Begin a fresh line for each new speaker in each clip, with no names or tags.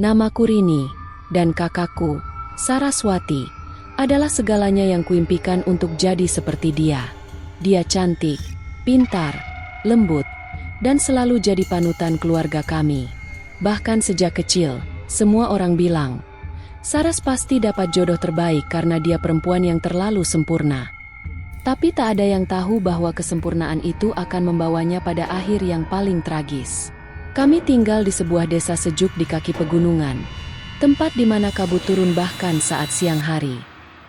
Namaku Rini, dan kakakku, Saraswati, adalah segalanya yang kuimpikan untuk jadi seperti dia. Dia cantik, pintar, lembut, dan selalu jadi panutan keluarga kami. Bahkan sejak kecil, semua orang bilang, Saras pasti dapat jodoh terbaik karena dia perempuan yang terlalu sempurna. Tapi tak ada yang tahu bahwa kesempurnaan itu akan membawanya pada akhir yang paling tragis. Kami tinggal di sebuah desa sejuk di kaki pegunungan, tempat di mana kabut turun bahkan saat siang hari.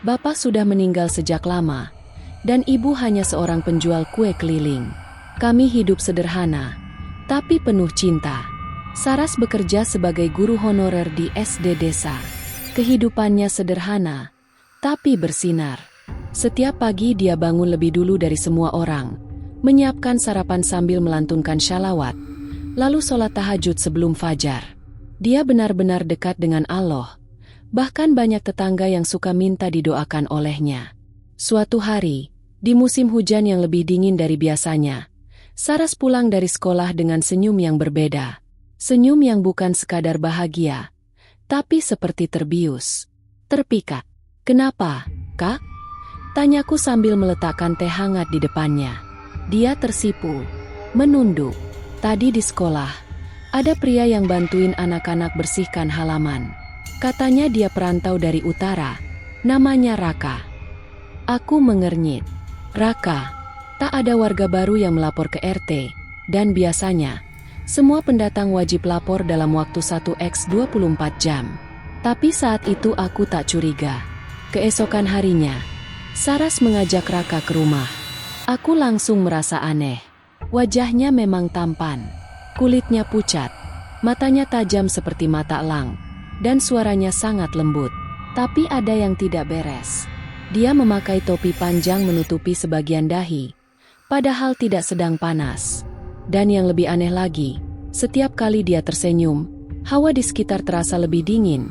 Bapak sudah meninggal sejak lama, dan ibu hanya seorang penjual kue keliling. Kami hidup sederhana, tapi penuh cinta. Saras bekerja sebagai guru honorer di SD desa. Kehidupannya sederhana, tapi bersinar. Setiap pagi dia bangun lebih dulu dari semua orang, menyiapkan sarapan sambil melantunkan shalawat, lalu sholat tahajud sebelum fajar. Dia benar-benar dekat dengan Allah, bahkan banyak tetangga yang suka minta didoakan olehnya. Suatu hari, di musim hujan yang lebih dingin dari biasanya, Saras pulang dari sekolah dengan senyum yang berbeda. Senyum yang bukan sekadar bahagia, tapi seperti terbius, terpikat. "Kenapa, Kak?" tanyaku sambil meletakkan teh hangat di depannya. Dia tersipu, menunduk. Tadi di sekolah, ada pria yang bantuin anak-anak bersihkan halaman. Katanya dia perantau dari utara, namanya Raka. Aku mengernyit. Raka, tak ada warga baru yang melapor ke RT, dan biasanya, semua pendatang wajib lapor dalam waktu 1x24 jam. Tapi saat itu aku tak curiga. Keesokan harinya, Saras mengajak Raka ke rumah. Aku langsung merasa aneh. Wajahnya memang tampan, kulitnya pucat, matanya tajam seperti mata elang, dan suaranya sangat lembut. Tapi ada yang tidak beres. Dia memakai topi panjang menutupi sebagian dahi, padahal tidak sedang panas. Dan yang lebih aneh lagi, setiap kali dia tersenyum, hawa di sekitar terasa lebih dingin,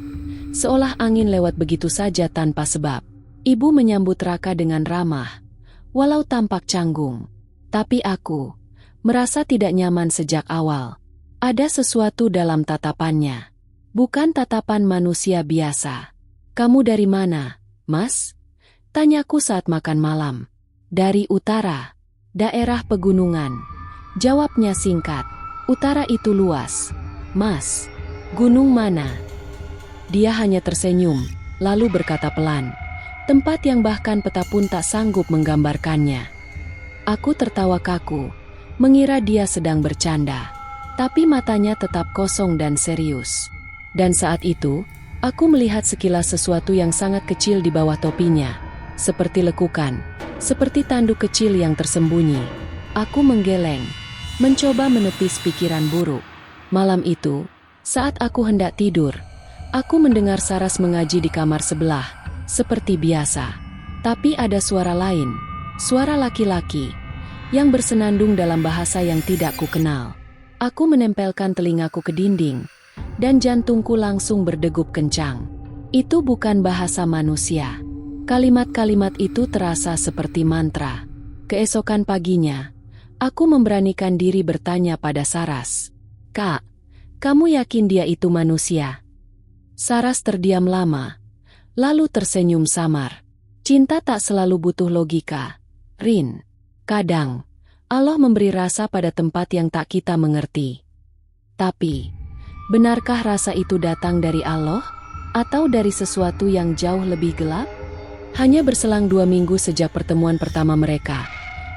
seolah angin lewat begitu saja tanpa sebab. Ibu menyambut Raka dengan ramah, walau tampak canggung. Tapi aku merasa tidak nyaman sejak awal. Ada sesuatu dalam tatapannya. Bukan tatapan manusia biasa. "Kamu dari mana, Mas?" tanyaku saat makan malam. "Dari utara, daerah pegunungan," jawabnya singkat. "Utara itu luas, Mas. Gunung mana?" Dia hanya tersenyum, lalu berkata pelan, tempat yang bahkan peta pun tak sanggup menggambarkannya. Aku tertawa kaku, mengira dia sedang bercanda. Tapi matanya tetap kosong dan serius. Dan saat itu, aku melihat sekilas sesuatu yang sangat kecil di bawah topinya. Seperti lekukan, seperti tanduk kecil yang tersembunyi. Aku menggeleng, mencoba menepis pikiran buruk. Malam itu, saat aku hendak tidur, aku mendengar Saras mengaji di kamar sebelah, seperti biasa. Tapi ada suara lain, suara laki-laki, yang bersenandung dalam bahasa yang tidak kukenal. Aku menempelkan telingaku ke dinding, dan jantungku langsung berdegup kencang. Itu bukan bahasa manusia. Kalimat-kalimat itu terasa seperti mantra. Keesokan paginya, aku memberanikan diri bertanya pada Saras, "Kak, kamu yakin dia itu manusia?" Saras terdiam lama, lalu tersenyum samar. "Cinta tak selalu butuh logika, Rin. Kadang, Allah memberi rasa pada tempat yang tak kita mengerti. Tapi, benarkah rasa itu datang dari Allah? Atau dari sesuatu yang jauh lebih gelap?" Hanya berselang 2 minggu sejak pertemuan pertama mereka,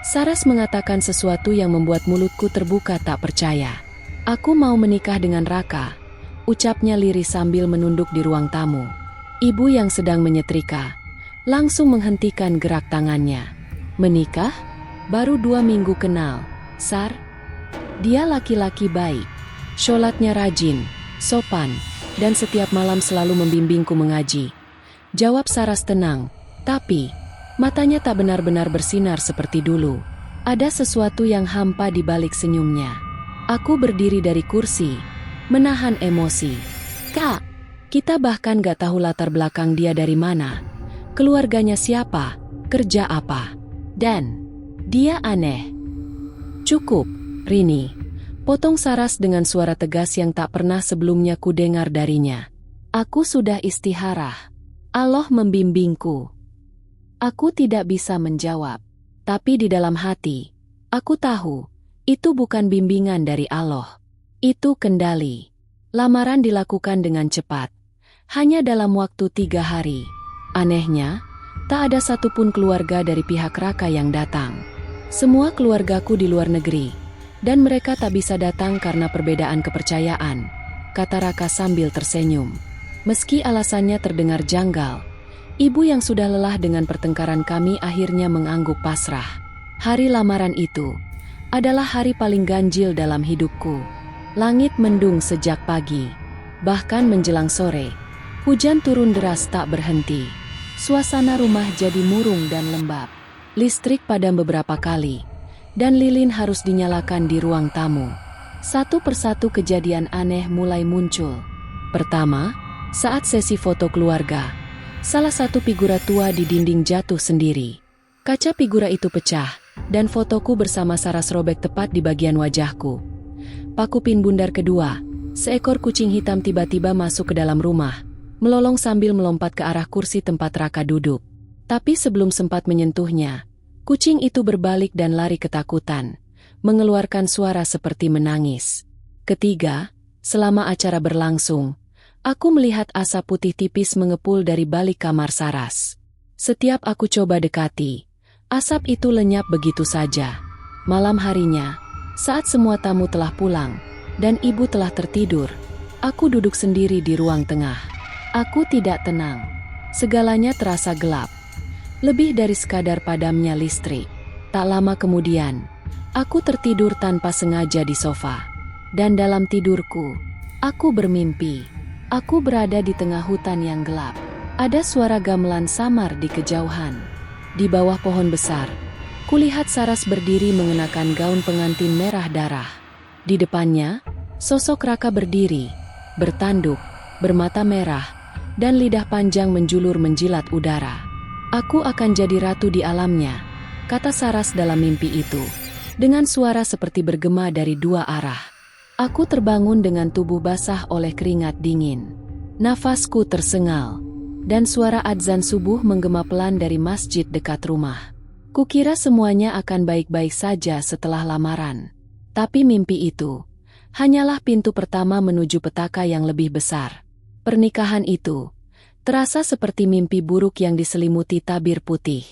Saras mengatakan sesuatu yang membuat mulutku terbuka tak percaya. "Aku mau menikah dengan Raka," ucapnya lirih sambil menunduk di ruang tamu. Ibu yang sedang menyetrika langsung menghentikan gerak tangannya. "Menikah? Baru 2 minggu kenal, Sar." Dia laki-laki baik, sholatnya rajin, sopan, dan setiap malam selalu membimbingku mengaji. Jawab Saras tenang, tapi matanya tak benar-benar bersinar seperti dulu. Ada sesuatu yang hampa di balik senyumnya. Aku berdiri dari kursi, menahan emosi. "Kak, kita bahkan gak tahu latar belakang dia dari mana, keluarganya siapa, kerja apa, dan dia aneh." "Cukup, Rini. Potong Saras dengan suara tegas yang tak pernah sebelumnya ku dengar darinya. Aku sudah istiharah. Allah membimbingku. Aku tidak bisa menjawab. Tapi di dalam hati, aku tahu, itu bukan bimbingan dari Allah. Itu kendali. Lamaran dilakukan dengan cepat. Hanya dalam waktu 3 hari. Anehnya, tak ada satupun keluarga dari pihak Raka yang datang. Semua keluargaku di luar negeri. Dan mereka tak bisa datang karena perbedaan kepercayaan, kata Raka sambil tersenyum. Meski alasannya terdengar janggal, ibu yang sudah lelah dengan pertengkaran kami akhirnya mengangguk pasrah. Hari lamaran itu adalah hari paling ganjil dalam hidupku. Langit mendung sejak pagi. Bahkan menjelang sore, hujan turun deras tak berhenti. Suasana rumah jadi murung dan lembab. Listrik padam beberapa kali, dan lilin harus dinyalakan di ruang tamu. Satu persatu kejadian aneh mulai muncul. Pertama, saat sesi foto keluarga, salah satu figura tua di dinding jatuh sendiri. Kaca figura itu pecah, dan fotoku bersama Saras robek tepat di bagian wajahku. Paku pin bundar kedua, seekor kucing hitam tiba-tiba masuk ke dalam rumah, melolong sambil melompat ke arah kursi tempat Raka duduk. Tapi sebelum sempat menyentuhnya, kucing itu berbalik dan lari ketakutan, mengeluarkan suara seperti menangis. Ketiga, selama acara berlangsung, aku melihat asap putih tipis mengepul dari balik kamar Saras. Setiap aku coba dekati, asap itu lenyap begitu saja. Malam harinya, saat semua tamu telah pulang, dan ibu telah tertidur, aku duduk sendiri di ruang tengah. Aku tidak tenang. Segalanya terasa gelap. Lebih dari sekadar padamnya listrik. Tak lama kemudian, aku tertidur tanpa sengaja di sofa. Dan dalam tidurku, aku bermimpi. Aku berada di tengah hutan yang gelap. Ada suara gamelan samar di kejauhan. Di bawah pohon besar, kulihat Saras berdiri mengenakan gaun pengantin merah darah. Di depannya, sosok Raka berdiri, bertanduk, bermata merah, dan lidah panjang menjulur menjilat udara. Aku akan jadi ratu di alamnya, kata Saras dalam mimpi itu, dengan suara seperti bergema dari dua arah. Aku terbangun dengan tubuh basah oleh keringat dingin. Nafasku tersengal, dan suara adzan subuh menggema pelan dari masjid dekat rumah. Kukira semuanya akan baik-baik saja setelah lamaran. Tapi mimpi itu hanyalah pintu pertama menuju petaka yang lebih besar. Pernikahan itu terasa seperti mimpi buruk yang diselimuti tabir putih.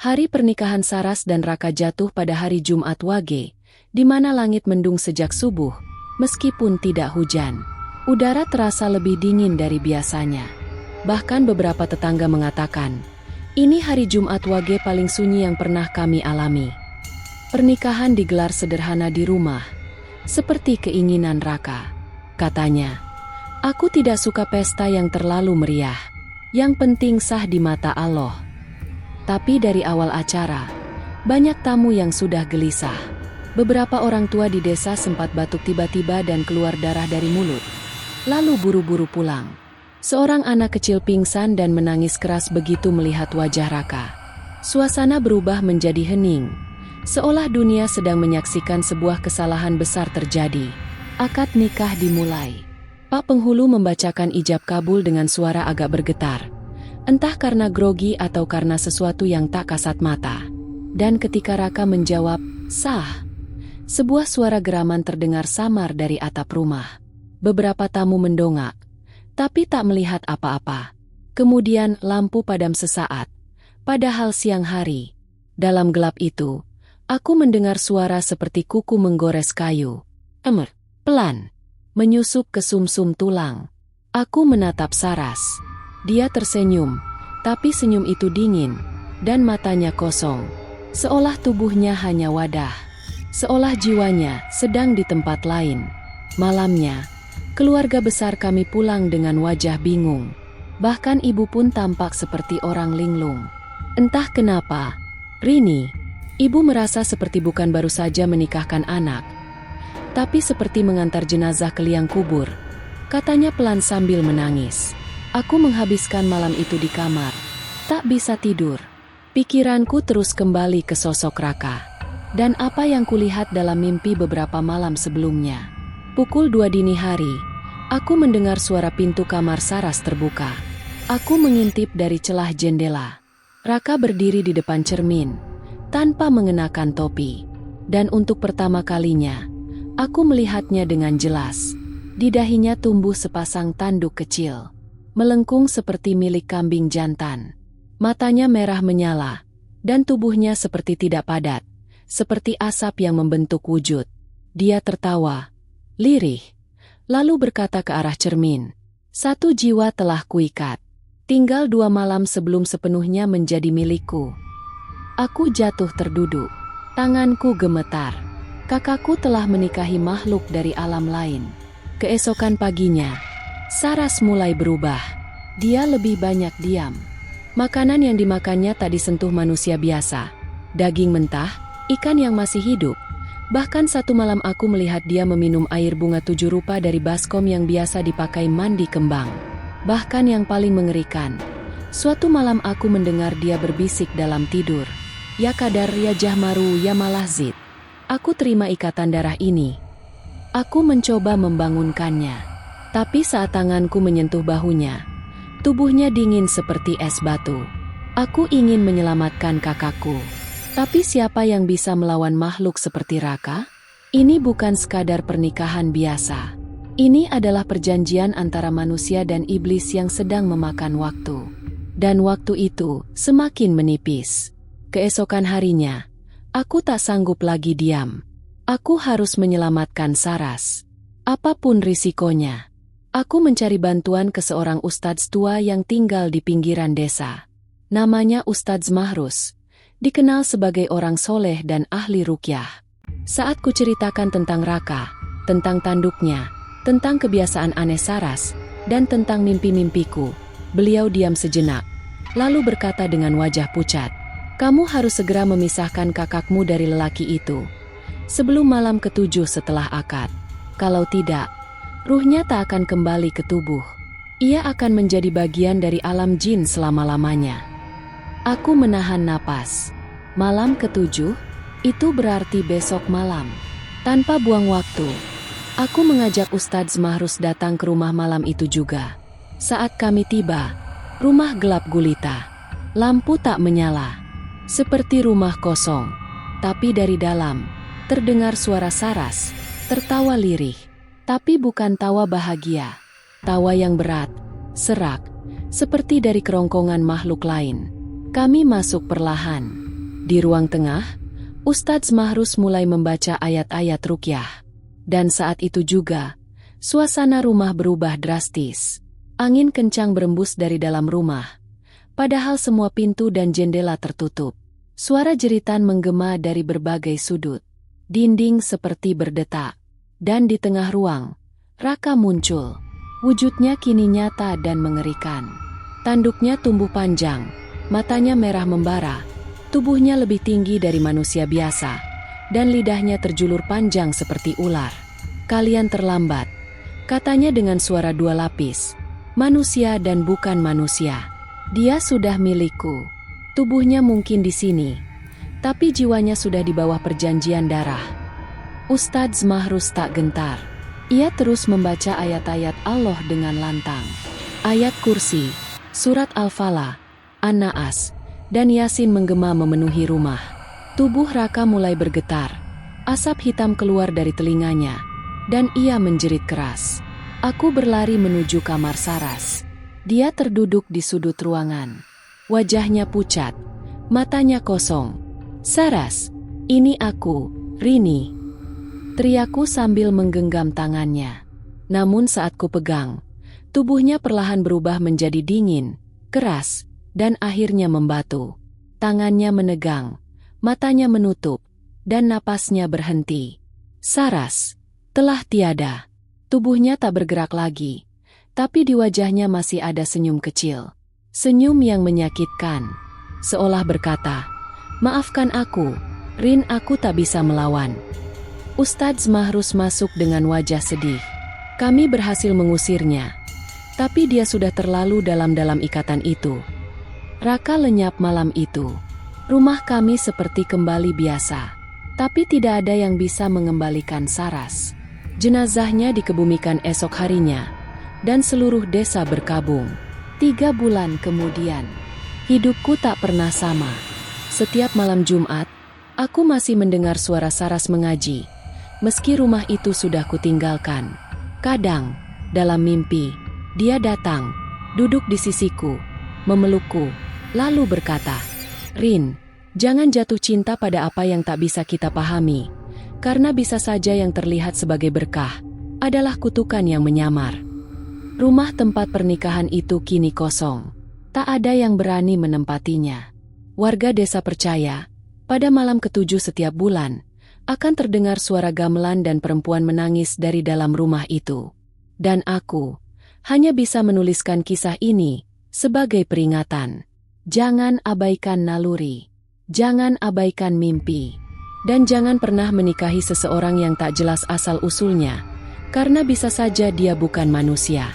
Hari pernikahan Saras dan Raka jatuh pada hari Jumat Wage, di mana langit mendung sejak subuh. Meskipun tidak hujan, udara terasa lebih dingin dari biasanya. Bahkan beberapa tetangga mengatakan, ini hari Jumat Wage paling sunyi yang pernah kami alami. Pernikahan digelar sederhana di rumah, seperti keinginan Raka. Katanya, aku tidak suka pesta yang terlalu meriah. Yang penting sah di mata Allah. Tapi dari awal acara, banyak tamu yang sudah gelisah. Beberapa orang tua di desa sempat batuk tiba-tiba dan keluar darah dari mulut. Lalu buru-buru pulang. Seorang anak kecil pingsan dan menangis keras begitu melihat wajah Raka. Suasana berubah menjadi hening, seolah dunia sedang menyaksikan sebuah kesalahan besar terjadi. Akad nikah dimulai. Pak Penghulu membacakan ijab kabul dengan suara agak bergetar. Entah karena grogi atau karena sesuatu yang tak kasat mata. Dan ketika Raka menjawab, sah, sebuah suara geraman terdengar samar dari atap rumah. Beberapa tamu mendongak, tapi tak melihat apa-apa. Kemudian lampu padam sesaat, padahal siang hari. Dalam gelap itu, aku mendengar suara seperti kuku menggores kayu. Pelan, menyusup ke sumsum tulang. Aku menatap Saras. Dia tersenyum, tapi senyum itu dingin, dan matanya kosong. Seolah tubuhnya hanya wadah. Seolah jiwanya sedang di tempat lain. Malamnya, keluarga besar kami pulang dengan wajah bingung. Bahkan ibu pun tampak seperti orang linglung. Entah kenapa, Rini, ibu merasa seperti bukan baru saja menikahkan anak, tapi seperti mengantar jenazah ke liang kubur, katanya pelan sambil menangis. Aku menghabiskan malam itu di kamar, tak bisa tidur. Pikiranku terus kembali ke sosok Raka. Dan apa yang kulihat dalam mimpi beberapa malam sebelumnya. Pukul 2 dini hari, aku mendengar suara pintu kamar Saras terbuka. Aku mengintip dari celah jendela. Raka berdiri di depan cermin, tanpa mengenakan topi. Dan untuk pertama kalinya, aku melihatnya dengan jelas. Di dahinya tumbuh sepasang tanduk kecil, melengkung seperti milik kambing jantan. Matanya merah menyala, dan tubuhnya seperti tidak padat. Seperti asap yang membentuk wujud. Dia tertawa, lirih, lalu berkata ke arah cermin. 1 jiwa telah kuikat. Tinggal 2 malam sebelum sepenuhnya menjadi milikku. Aku jatuh terduduk. Tanganku gemetar. Kakakku telah menikahi makhluk dari alam lain. Keesokan paginya, Saras mulai berubah. Dia lebih banyak diam. Makanan yang dimakannya tak disentuh manusia biasa. Daging mentah, ikan yang masih hidup. Bahkan satu malam aku melihat dia meminum air bunga 7 rupa dari baskom yang biasa dipakai mandi kembang. Bahkan yang paling mengerikan, suatu malam aku mendengar dia berbisik dalam tidur. Ya Kadar, ya Jahmaru, ya Malahzid. Aku terima ikatan darah ini. Aku mencoba membangunkannya. Tapi saat tanganku menyentuh bahunya, tubuhnya dingin seperti es batu. Aku ingin menyelamatkan kakakku. Tapi siapa yang bisa melawan makhluk seperti Raka? Ini bukan sekadar pernikahan biasa. Ini adalah perjanjian antara manusia dan iblis yang sedang memakan waktu. Dan waktu itu semakin menipis. Keesokan harinya, aku tak sanggup lagi diam. Aku harus menyelamatkan Saras. Apapun risikonya. Aku mencari bantuan ke seorang ustadz tua yang tinggal di pinggiran desa. Namanya Ustadz Mahrus. Dikenal sebagai orang soleh dan ahli ruqyah. Saat ku ceritakan tentang Raka, tentang tanduknya, tentang kebiasaan aneh Saras, dan tentang mimpi-mimpiku, beliau diam sejenak, lalu berkata dengan wajah pucat, "Kamu harus segera memisahkan kakakmu dari lelaki itu, sebelum malam ke-7 setelah akad. Kalau tidak, ruhnya tak akan kembali ke tubuh. Ia akan menjadi bagian dari alam jin selama-lamanya." Aku menahan napas. Malam ke-7, itu berarti besok malam. Tanpa buang waktu, aku mengajak Ustadz Mahrus datang ke rumah malam itu juga. Saat kami tiba, rumah gelap gulita. Lampu tak menyala. Seperti rumah kosong. Tapi dari dalam, terdengar suara Saras, tertawa lirih. Tapi bukan tawa bahagia. Tawa yang berat, serak, seperti dari kerongkongan makhluk lain. Kami masuk perlahan. Di ruang tengah, Ustadz Mahrus mulai membaca ayat-ayat ruqyah. Dan saat itu juga, suasana rumah berubah drastis. Angin kencang berembus dari dalam rumah. Padahal semua pintu dan jendela tertutup. Suara jeritan menggema dari berbagai sudut. Dinding seperti berdetak. Dan di tengah ruang, Raka muncul. Wujudnya kini nyata dan mengerikan. Tanduknya tumbuh panjang. Matanya merah membara, tubuhnya lebih tinggi dari manusia biasa, dan lidahnya terjulur panjang seperti ular. "Kalian terlambat," katanya dengan suara 2 lapis. "Manusia dan bukan manusia. Dia sudah milikku. Tubuhnya mungkin di sini, tapi jiwanya sudah di bawah perjanjian darah." Ustadz Mahrus tak gentar. Ia terus membaca ayat-ayat Allah dengan lantang. Ayat kursi, surat Al-Falaq, An-Naas, dan Yasin menggema memenuhi rumah. Tubuh Raka mulai bergetar. Asap hitam keluar dari telinganya, dan ia menjerit keras. Aku berlari menuju kamar Saras. Dia terduduk di sudut ruangan. Wajahnya pucat, matanya kosong. "Saras, ini aku, Rini," teriakku sambil menggenggam tangannya. Namun saat ku pegang, tubuhnya perlahan berubah menjadi dingin, keras, dan akhirnya membatu. Tangannya menegang, matanya menutup, dan napasnya berhenti. Saras telah tiada. Tubuhnya tak bergerak lagi, tapi di wajahnya masih ada senyum kecil. Senyum yang menyakitkan, seolah berkata, "Maafkan aku, Rin, aku tak bisa melawan." Ustadz Mahrus masuk dengan wajah sedih. Kami berhasil mengusirnya, tapi dia sudah terlalu dalam ikatan itu. Raka lenyap malam itu. Rumah kami seperti kembali biasa. Tapi tidak ada yang bisa mengembalikan Saras. Jenazahnya dikebumikan esok harinya, dan seluruh desa berkabung. 3 bulan kemudian, hidupku tak pernah sama. Setiap malam Jumat, aku masih mendengar suara Saras mengaji, meski rumah itu sudah kutinggalkan. Kadang, dalam mimpi, dia datang, duduk di sisiku, memelukku, lalu berkata, "Rin, jangan jatuh cinta pada apa yang tak bisa kita pahami, karena bisa saja yang terlihat sebagai berkah adalah kutukan yang menyamar." Rumah tempat pernikahan itu kini kosong. Tak ada yang berani menempatinya. Warga desa percaya, pada malam ke-7 setiap bulan, akan terdengar suara gamelan dan perempuan menangis dari dalam rumah itu. Dan aku hanya bisa menuliskan kisah ini sebagai peringatan. Jangan abaikan naluri. Jangan abaikan mimpi. Dan jangan pernah menikahi seseorang yang tak jelas asal-usulnya, karena bisa saja dia bukan manusia.